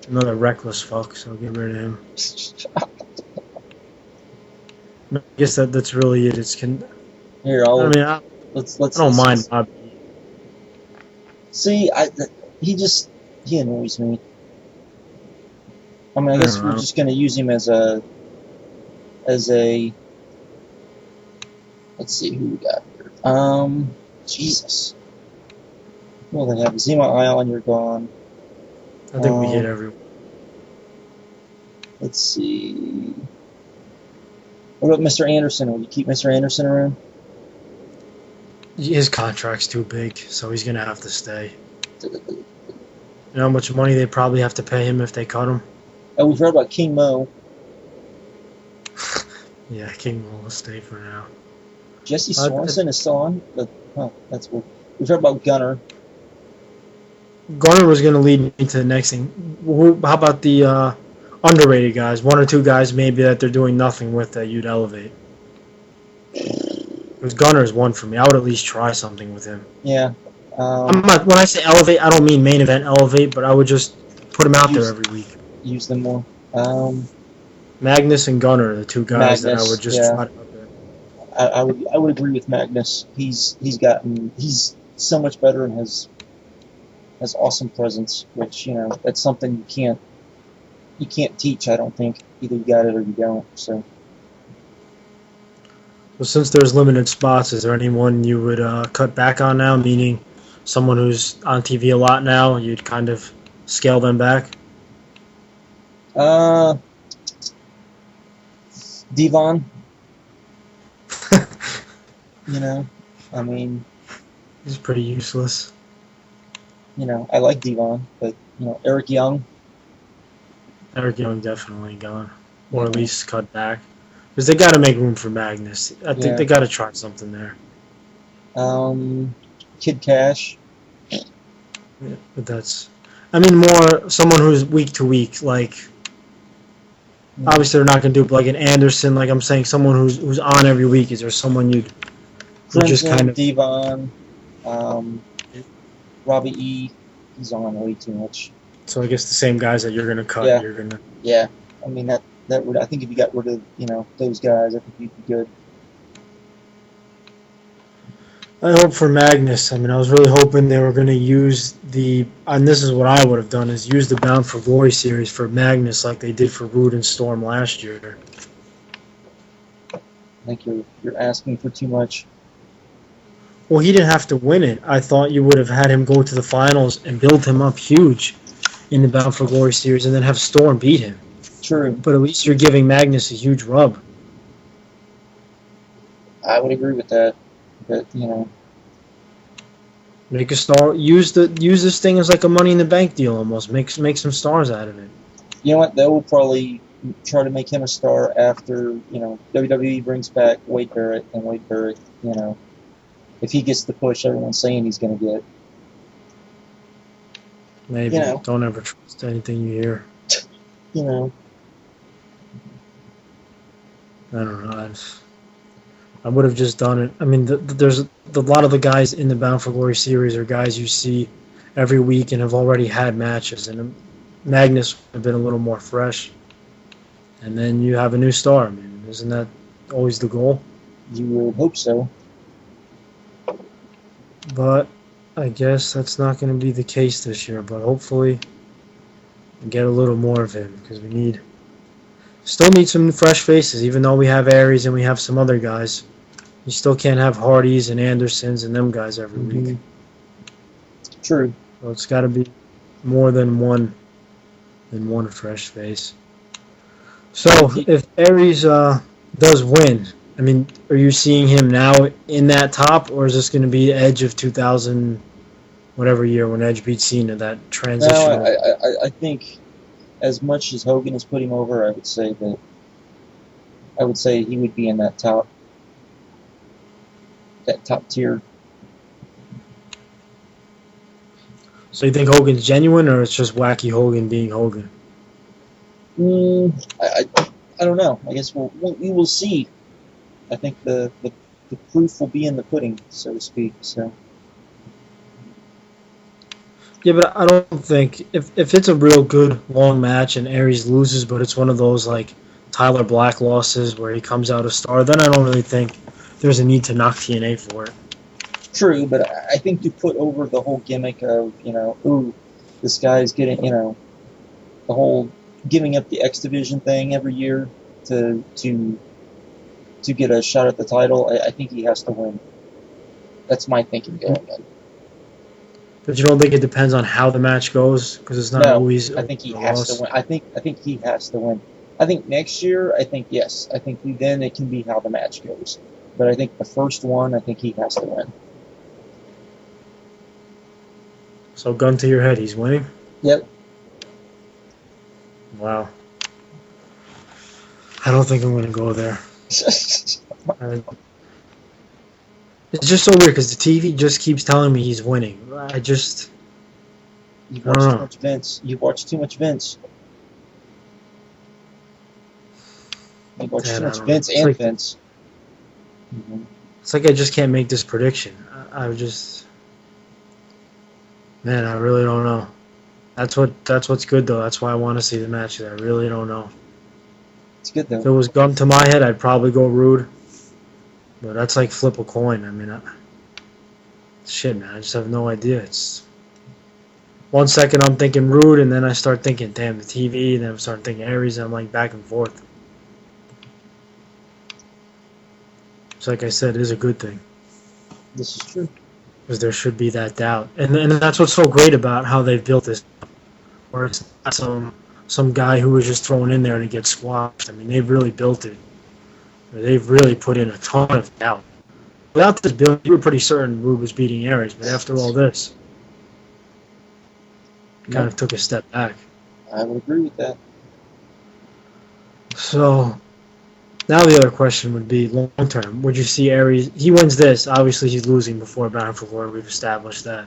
Another reckless fuck, so get rid of him. I guess that's really it. Let's I don't mind Bobby. See, he annoys me. I mean, I guess we're just going to use him as a. Let's see who we got here. Jesus. Well, they have Zima Island, you're gone. I think we hit everyone. Let's see. What about Mr. Anderson? Will you keep Mr. Anderson around? His contract's too big, so he's going to have to stay. You know how much money they probably have to pay him if they cut him? Oh, we've heard about King Mo. Yeah, King will stay for now. Jesse Swanson is still on? But, that's weird. We've heard about Gunner. Gunner was going to lead me to the next thing. How about the underrated guys? One or two guys maybe that they're doing nothing with that you'd elevate. Because Gunner's one for me. I would at least try something with him. Yeah. I'm not, when I say elevate, I don't mean main event elevate, but I would just put him out there every week. Use them more. Magnus and Gunner are the two guys that I would just try to put there. I would agree with Magnus. He's so much better and has awesome presence, which, you know, that's something you can't teach, I don't think. Either you got it or you don't. So Well, since there's limited spots, is there anyone you would cut back on now, meaning someone who's on TV a lot now, you'd kind of scale them back? Devon. You know, I mean, he's pretty useless. You know, I like Devon, but, you know, Eric Young definitely gone, or at least cut back, because they got to make room for Magnus. I think they got to try something there. Kid Cash. Yeah, but that's, I mean, more someone who's week to week. Like, obviously they're not going to do like an Anderson. Like I'm saying, someone who's on every week. Is there someone you'd just kind of Devon, Robbie E. He's on way too much. So I guess the same guys that you're going to cut, you're going to. Yeah, I mean that would, I think if you got rid of, you know, those guys, I think you'd be good. I hope for Magnus. I mean, I was really hoping they were going to use and this is what I would have done, is use the Bound for Glory series for Magnus like they did for Rude and Storm last year. I think you're asking for too much. Well, he didn't have to win it. I thought you would have had him go to the finals and build him up huge in the Bound for Glory series and then have Storm beat him. True. But at least you're giving Magnus a huge rub. I would agree with that. But, you know, make a star. Use this thing as like a Money in the Bank deal almost. Make some stars out of it. You know what? They will probably try to make him a star after, you know, WWE brings back Wade Barrett, and Wade Barrett, you know, if he gets the push everyone's saying he's going to get. Maybe. You know. Don't ever trust anything you hear. You know. I don't know. I would have just done it. I mean, there's a lot of the guys in the Bound for Glory series are guys you see every week and have already had matches. And Magnus would have been a little more fresh. And then you have a new star. I mean, isn't that always the goal? You would hope so. But I guess that's not going to be the case this year. But hopefully we get a little more of him, because we still need some fresh faces. Even though we have Aries and we have some other guys, you still can't have Hardys and Andersons and them guys every week. True. So it's got to be more than one fresh face. So if Aries does win, I mean, are you seeing him now in that top, or is this going to be Edge of 2000, whatever year when Edge beat Cena, that transition? No, I think as much as Hogan has put him over, I would say he would be in that top tier. So you think Hogan's genuine, or it's just wacky Hogan being Hogan? I don't know. I guess we will see. I think the proof will be in the pudding, so to speak. So. Yeah, but I don't think if it's a real good long match and Aries loses, but it's one of those like Tyler Black losses where he comes out a star, then I don't really think there's a need to knock TNA for it. True, but I think to put over the whole gimmick of, you know, ooh, this guy's getting, you know, the whole giving up the X Division thing every year to get a shot at the title, I think he has to win. That's my thinking going in. But you don't think it depends on how the match goes? Because it's not No, always I a think he has to loss. win. I think he has to win. I think next year, I think yes. I think then it can be how the match goes. But I think the first one, I think he has to win. So gun to your head, he's winning? Yep. Wow. I don't think I'm going to go there. I, it's just so weird because the TV just keeps telling me he's winning. You've I don't watched too know. much Vince. You've watched too much Vince. You've watched too Dad, I much don't know. Vince and Vince. Mhm. It's like I just can't make this prediction. Man, I really don't know. That's what's good though. That's why I want to see the match. I really don't know. It's good If it though. was gun to my head, I'd probably go Rude. But that's like flip a coin. I mean, shit, man. I just have no idea. It's 1 second I'm thinking Rude, and then I start thinking, damn, the TV, and then I start thinking Aries, and I'm like back and forth. It's like I said, it is a good thing This is true. because there should be that doubt, and that's what's so great about how they've built this, where it's not some guy who was just thrown in there to get squashed. I mean, they've really built it. They've really put in a ton of doubt. Without this build, you were pretty certain Rude was beating Aries, but after all this, kind Yep. of took a step back. I would agree with that. So now the other question would be long term. Would you see Aries? He wins this. Obviously, he's losing before Bound for Glory. We've established that.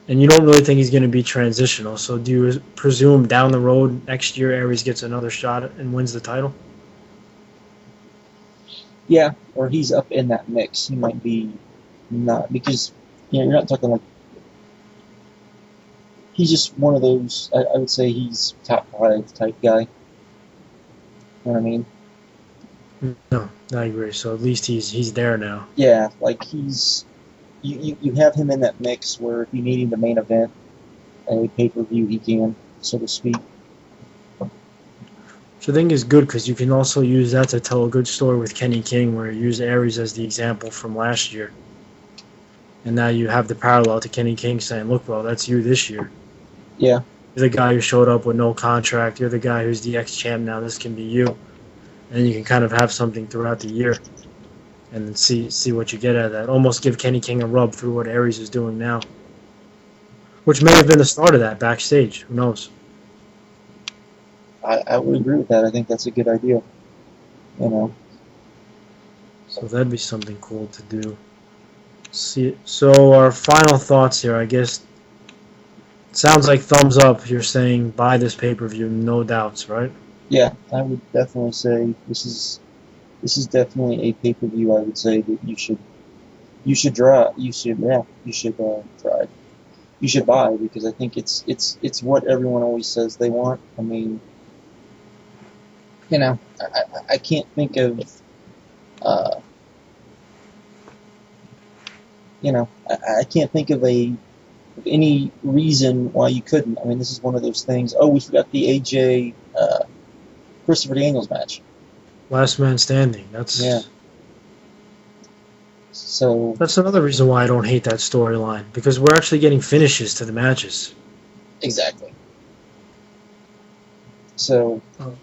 And you don't really think he's going to be transitional. So do you presume down the road next year Aries gets another shot and wins the title? Yeah, or he's up in that mix. He might be not because you're not talking like he's just one of those. I would say he's top 5 type guy. You know what I mean? No, I agree. So at least he's there now. Yeah, like you have him in that mix where if you need him to main event a pay-per-view, he can, so to speak. Which I think is good because you can also use that to tell a good story with Kenny King, where you use Aries as the example from last year, and now you have the parallel to Kenny King saying, "Look, bro, that's you this year. Yeah, You're the guy who showed up with no contract. You're the guy who's the ex-champ now. This can be you." And then you can kind of have something throughout the year and see what you get out of that. Almost give Kenny King a rub through what Aries is doing now, which may have been the start of that backstage. Who knows? I would agree with that. I think that's a good idea. You know, So that'd be something cool to do. See, so our final thoughts here, I guess. Sounds like thumbs up. You're saying buy this pay-per-view, no doubts, right? yeah, I would definitely say this is definitely a pay-per-view. I would say that you should draw. You should try. You should buy because I think it's what everyone always says they want. I mean, you know, I can't think of, you know, I can't think of any reason why you couldn't. I mean, this is one of those things. Oh, we forgot the AJ Christopher Daniels match. Last man standing. Yeah. So That's another reason why I don't hate that storyline because we're actually getting finishes to the matches. exactly. So Oh.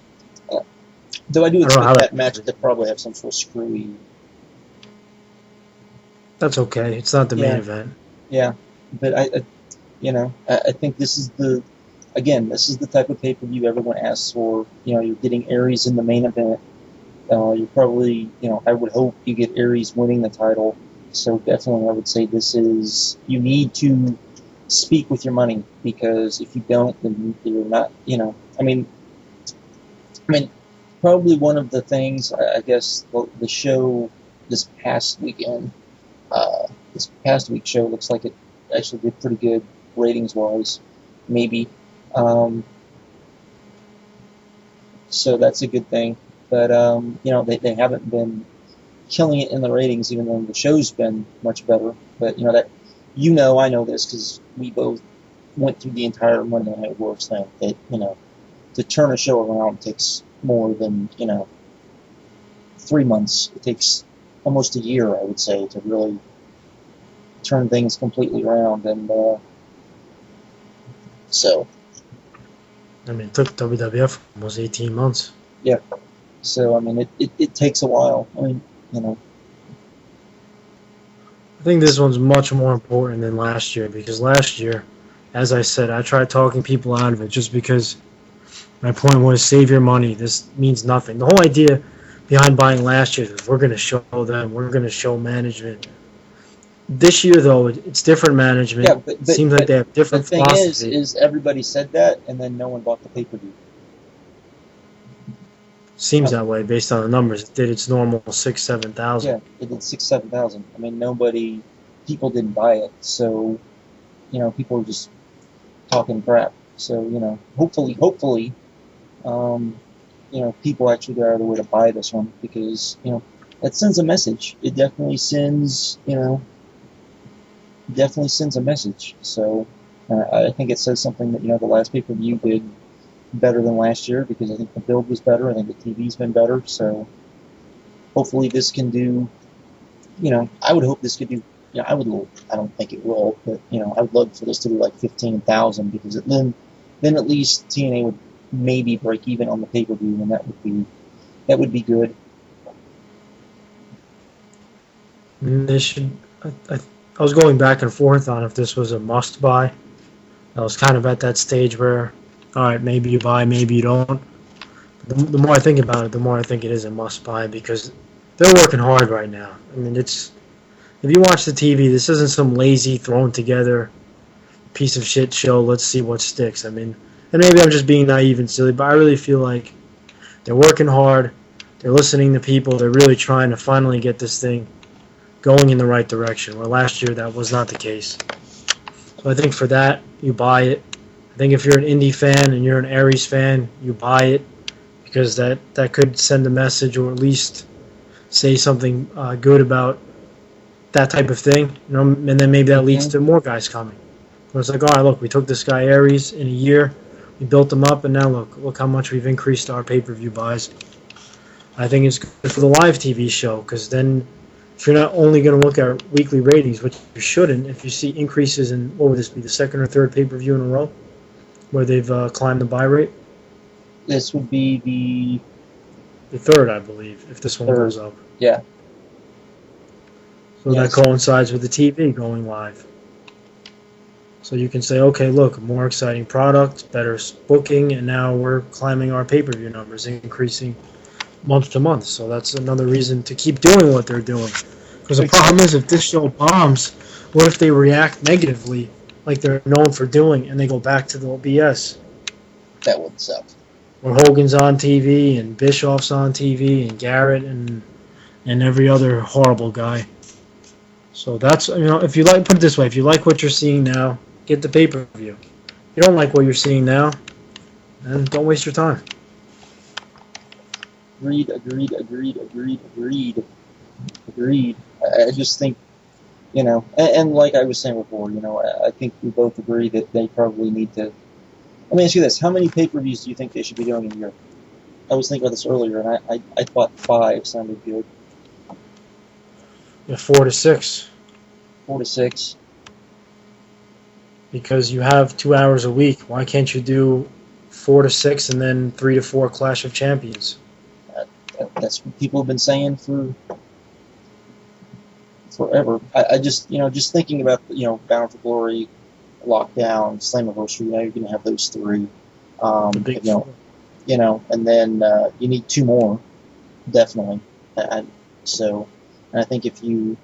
though I do I don't know how expect that that match to probably have some sort of screwy. That's okay. It's not the main Yeah. event. Yeah, but I think this is the type of pay-per-view everyone asks for. You know, you're getting Aries in the main event. You're probably, I would hope you get Aries winning the title. So definitely, I would say you need to speak with your money because if you don't, then you're not. Probably one of the things I guess the show this past weekend, this past week's show looks like it actually did pretty good ratings wise, maybe. Um, so that's a good thing. But they haven't been killing it in the ratings, even though the show's been much better. But I know this because we both went through the entire Monday Night Wars thing. That to turn a show around takes more than 3 months. It takes almost a year, I would say, to really turn things completely around, and so I mean, it took WWF almost 18 months. yeah. So I mean, it takes a while. I mean, you know, I think this one's much more important than last year because last year, as I said, I tried talking people out of it just because my point was save your money. This means nothing. The whole idea behind buying last year is we're going to show them, we're going to show management. This year, though, it's different management. yeah. It seems like they have The different thing philosophy. is everybody said that, and then no one bought the pay-per-view. Seems that way based on the numbers. It did its normal 6,000, 7,000. Yeah, it did 6,000, 7,000. I mean, people didn't buy it, so people were just talking crap. So hopefully, um, people actually go out of their way to buy this one because that sends a message. It definitely sends a message. So I think it says something that the last pay-per-view did better than last year because I think the build was better. I think the TV's been better. So hopefully this can do. I would hope this could do. I don't think it will, but I would love for this to do like 15,000 because then at least TNA would maybe break even on the pay-per-view, and that would be good. They should. I was going back and forth on if this was a must-buy. I was kind of at that stage where, all right, maybe you buy, maybe you don't. The more I think about it, the more I think it is a must-buy because they're working hard right now. I mean, if you watch the TV, this isn't some lazy, thrown together piece of shit show. Let's see what sticks. I mean, and maybe I'm just being naive and silly, but I really feel like they're working hard. They're listening to people. They're really trying to finally get this thing going in the right direction, where last year that was not the case. So I think for that, you buy it. I think if you're an indie fan and you're an Aries fan, you buy it because that could send a message or at least say something good about that type of thing. And then maybe that leads to more guys coming. Where it's like, all right, look, we took this guy Aries in a year, we built him up, and now look how much we've increased our pay-per-view buys. I think it's good for the live TV show because then if you're not only going to look at weekly ratings, which you shouldn't, if you see increases in, what would this be, the second or third pay-per-view in a row where they've climbed the buy rate? This would be the third, I believe, if this one goes up. Yeah. So that coincides with the TV going live. So you can say, okay, look, more exciting product, better booking, and now we're climbing our pay-per-view numbers, increasing month to month. So that's another reason to keep doing what they're doing. Because the problem is, if this show bombs, what if they react negatively, like they're known for doing, and they go back to the BS? That would suck. Where Hogan's on TV, and Bischoff's on TV, and Garrett, and every other horrible guy. So that's, if you like, put it this way, if you like what you're seeing now, get the pay-per-view. If you don't like what you're seeing now, then don't waste your time. Agreed. I just think, and like I was saying before, I think we both agree that they probably need to. Let me ask you this: how many pay-per-views do you think they should be doing a year? I was thinking about this earlier, and I thought 5 sounded good. Yeah, 4 to 6. 4 to 6. Because you have 2 hours a week. Why can't you do 4 to 6 and then 3 to 4 Clash of Champions? That's what people have been saying for forever. I just, just thinking about, Bound for Glory, Lockdown, Slammiversary. You're going to have those 3. The big four. And then you need 2 more, definitely. So I think if you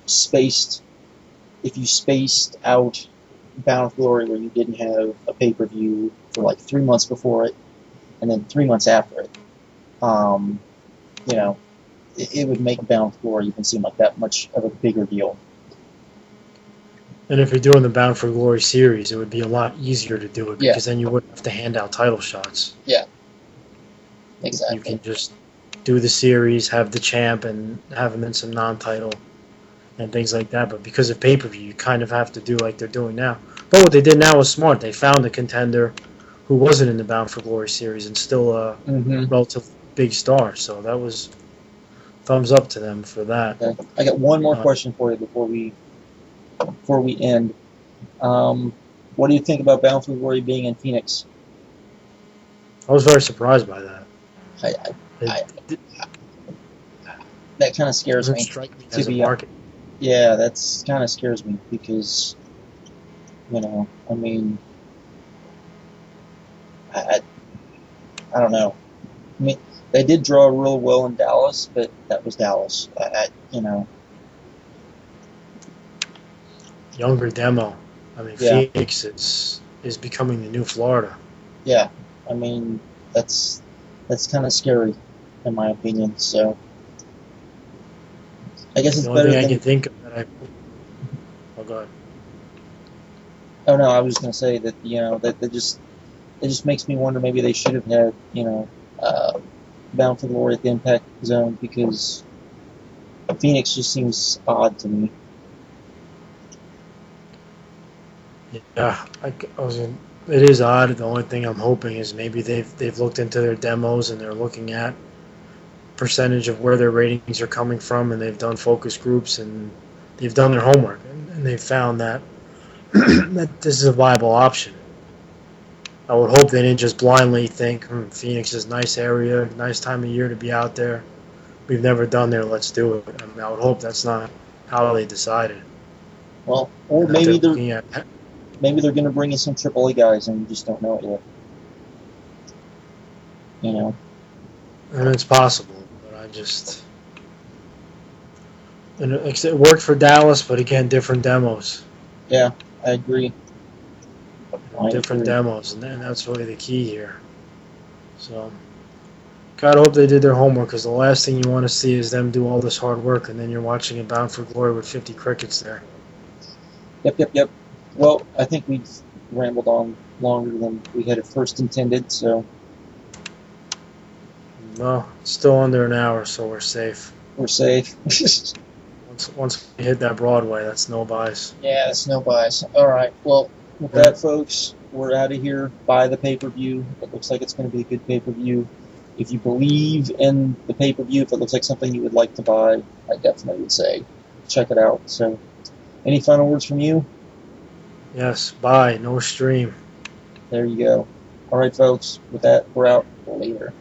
spaced out Bound for Glory where you didn't have a pay-per-view for like 3 months before it, and then 3 months after it, it would make Bound for Glory even seem like that much of a bigger deal. And if you're doing the Bound for Glory series, it would be a lot easier to do it because then you wouldn't have to hand out title shots. Yeah, exactly. You can just do the series, have the champ, and have them in some non-title and things like that. But because of pay-per-view, you kind of have to do like they're doing now. But what they did now was smart. They found a contender who wasn't in the Bound for Glory series and still a relatively big star. So that was thumbs up to them for that. Okay. I got one more question for you before we before we end. What do you think about Bound for Glory being in Phoenix? I was very surprised by that. I, It I, that kind of scares doesn't me. strike me To as a be, market. yeah, that's kind of scares me because, I mean, I, I don't know. I mean, they did draw real well in Dallas, but that was Dallas. Younger demo. I mean, Yeah, Phoenix is becoming the new Florida. yeah. I mean, that's kind of scary, in my opinion. So I guess it's The only better thing I can than. think of that I oh god. Oh no, I was just gonna say that that it just makes me wonder maybe they should have had Bound for Glory at the Impact Zone because Phoenix just seems odd to me. Yeah, it is odd. The only thing I'm hoping is maybe they've looked into their demos and they're looking at percentage of where their ratings are coming from, and they've done focus groups and they've done their homework, and they've found that that this is a viable option. I would hope they didn't just blindly think, Phoenix is a nice area, nice time of year to be out there. We've never done there, let's do it. I mean, I would hope that's not how they decided, Well, or and that they're looking at. maybe they're gonna bring in some AAA guys and you just don't know it yet. You know. And it's possible, but and it worked for Dallas, but again, different demos. Yeah, I agree. I Different agree. demos, and that's really the key here. So, God, I hope they did their homework, because the last thing you want to see is them do all this hard work, and then you're watching a Bound for Glory with 50 crickets there. Yep. Well, I think we've rambled on longer than we had at first intended, so No, it's still under an hour, so we're safe. we're safe. Once we hit that Broadway, that's no buys. Yeah, it's no bias. All right. Well, with that, folks, we're out of here. Buy the pay-per-view. It looks like it's going to be a good pay-per-view. If you believe in the pay-per-view, if it looks like something you would like to buy, I definitely would say check it out. So, any final words from you? Yes, buy, no stream. There you go. All right, folks. With that, we're out. Later.